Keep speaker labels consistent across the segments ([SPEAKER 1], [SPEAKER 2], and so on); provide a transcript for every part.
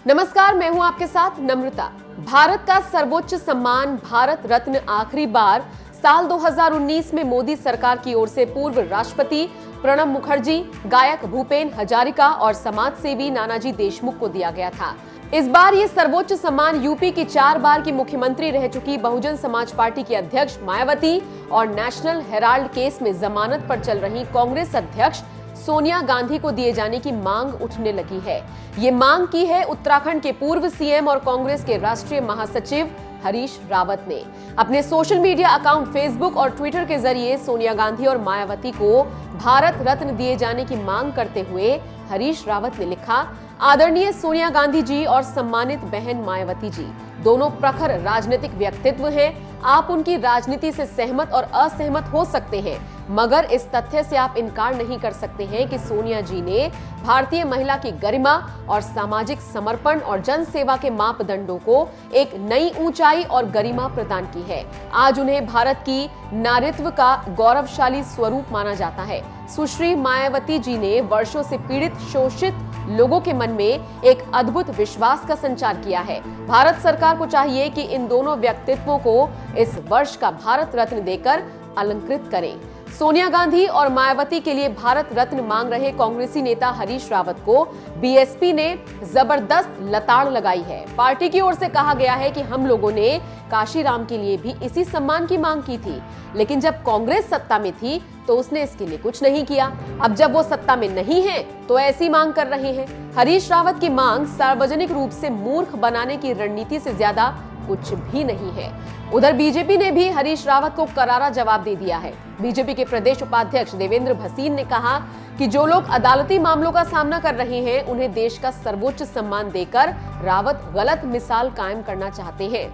[SPEAKER 1] नमस्कार, मैं हूं आपके साथ नम्रता। भारत का सर्वोच्च सम्मान भारत रत्न आखिरी बार साल 2019 में मोदी सरकार की ओर से पूर्व राष्ट्रपति प्रणब मुखर्जी, गायक भूपेन हजारिका और समाज सेवी नानाजी देशमुख को दिया गया था। इस बार ये सर्वोच्च सम्मान यूपी की 4 बार की मुख्यमंत्री रह चुकी बहुजन समाज पार्टी की अध्यक्ष मायावती और नेशनल हेराल्ड केस में जमानत पर चल रही कांग्रेस अध्यक्ष सोनिया गांधी को दिए जाने की मांग उठने लगी है। ये मांग की है उत्तराखंड के पूर्व सीएम और कांग्रेस के राष्ट्रीय महासचिव हरीश रावत ने। अपने सोशल मीडिया अकाउंट फेसबुक और ट्विटर के जरिए सोनिया गांधी और मायावती को भारत रत्न दिए जाने की मांग करते हुए हरीश रावत ने लिखा, आदरणीय सोनिया गांधी जी और सम्मानित बहन मायावती जी, दोनों प्रखर राजनीतिक व्यक्तित्व हैं। आप उनकी राजनीति से सहमत और असहमत हो सकते हैं, मगर इस तथ्य से आप इनकार नहीं कर सकते हैं कि सोनिया जी ने भारतीय महिला की गरिमा और सामाजिक समर्पण और जन सेवा के मापदंडों को एक नई ऊंचाई और गरिमा प्रदान की है। आज उन्हें भारत की नारीत्व का गौरवशाली स्वरूप माना जाता है। सुश्री मायावती जी ने वर्षों से पीड़ित, शोषित लोगों के मन में एक अद्भुत विश्वास का संचार किया है। भारत सरकार को चाहिए कि इन दोनों व्यक्तित्वों को इस वर्ष का भारत रत्न देकर अलंकृत करें। सोनिया गांधी और मायावती के लिए भारत रत्न मांग रहे कांग्रेसी नेता हरीश रावत को बीएसपी ने जबरदस्त लताड़ लगाई है। पार्टी की ओर से कहा गया है कि हम लोगों ने काशीराम के लिए भी इसी सम्मान की मांग की थी, लेकिन जब कांग्रेस सत्ता में थी तो उसने इसके लिए कुछ नहीं किया। अब जब वो सत्ता में नहीं है तो ऐसी मांग कर रहे हैं। हरीश रावत की मांग सार्वजनिक रूप से मूर्ख बनाने की रणनीति से ज्यादा कुछ भी नहीं है। उधर बीजेपी ने भी हरीश रावत को करारा जवाब दे दिया है। बीजेपी के प्रदेश उपाध्यक्ष देवेंद्र भसीन ने कहा कि जो लोग अदालती मामलों का सामना कर रहे हैं, उन्हें देश का सर्वोच्च सम्मान देकर रावत गलत मिसाल कायम करना चाहते हैं।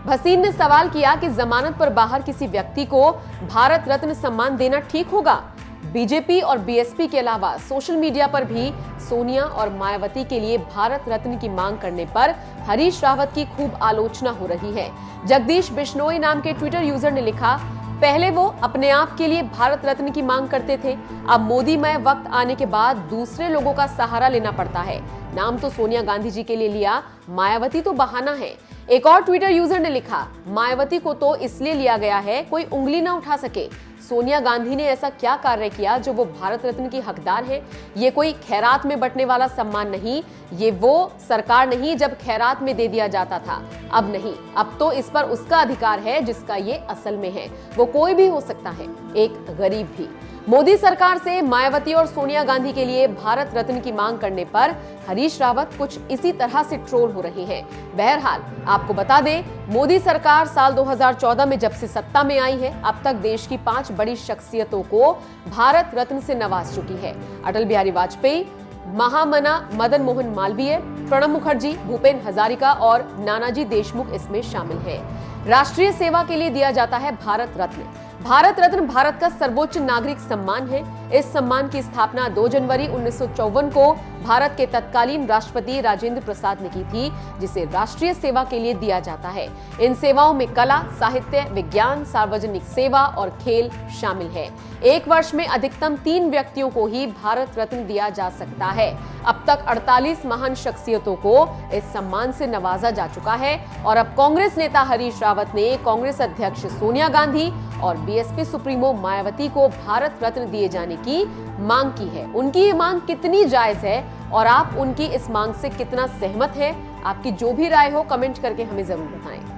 [SPEAKER 1] भसीन ने सवाल किया कि जमानत पर बाहर किसी व्यक्ति को भारत रत्न सम्मान देना ठीक होगा। बीजेपी और बीएसपी के अलावा सोशल मीडिया पर भी सोनिया और मायावती के लिए भारत रत्न की मांग करने पर हरीश रावत की खूब आलोचना हो रही है। जगदीश बिश्नोई नाम के ट्विटर यूजर ने लिखा, पहले वो अपने आप के लिए भारत रत्न की मांग करते थे, अब मोदीमय वक्त आने के बाद दूसरे लोगों का सहारा लेना पड़ता है। नाम तो सोनिया गांधी जी के लिए लिया, मायावती तो बहाना है। एक और ट्विटर यूजर ने लिखा, मायावती को तो इसलिए लिया गया है कोई उंगली ना उठा सके। सोनिया गांधी ने ऐसा क्या कार्य किया जो वो भारत रत्न की हकदार है? ये कोई खैरात में बंटने वाला सम्मान नहीं, ये वो सरकार नहीं जब खैरात में दे दिया जाता था। अब नहीं, अब तो इस पर उसका अधिकार है जिसका ये असल में है। वो कोई भी हो सकता है, एक गरीब भी। मोदी सरकार से मायावती और सोनिया गांधी के लिए भारत रत्न की मांग करने पर हरीश रावत कुछ इसी तरह से ट्रोल हो रहे हैं। बहरहाल आपको बता दें, मोदी सरकार साल 2014 में जब से सत्ता में आई है, अब तक देश की 5 बड़ी शख्सियतों को भारत रत्न से नवाज चुकी है। अटल बिहारी वाजपेयी, महामना मदन मोहन मालवीय, प्रणब मुखर्जी, भूपेन हजारिका और नानाजी देशमुख इसमें शामिल हैं। राष्ट्रीय सेवा के लिए दिया जाता है भारत रत्न। भारत रत्न भारत का सर्वोच्च नागरिक सम्मान है। इस सम्मान की स्थापना 2 जनवरी 1954 को भारत के तत्कालीन राष्ट्रपति राजेंद्र प्रसाद ने की थी, जिसे राष्ट्रीय सेवा के लिए दिया जाता है। इन सेवाओं में कला, साहित्य, विज्ञान, सार्वजनिक सेवा और खेल शामिल है। एक वर्ष में अधिकतम 3 व्यक्तियों को ही भारत रत्न दिया जा सकता है। अब तक 48 महान शख्सियतों को इस सम्मान से नवाजा जा चुका है और अब कांग्रेस नेता हरीश रावत ने कांग्रेस अध्यक्ष सोनिया गांधी और बीएसपी सुप्रीमो मायावती को भारत रत्न दिए जाने की मांग की है। उनकी ये मांग कितनी जायज है और आप उनकी इस मांग से कितना सहमत हैं? आपकी जो भी राय हो कमेंट करके हमें जरूर बताएं।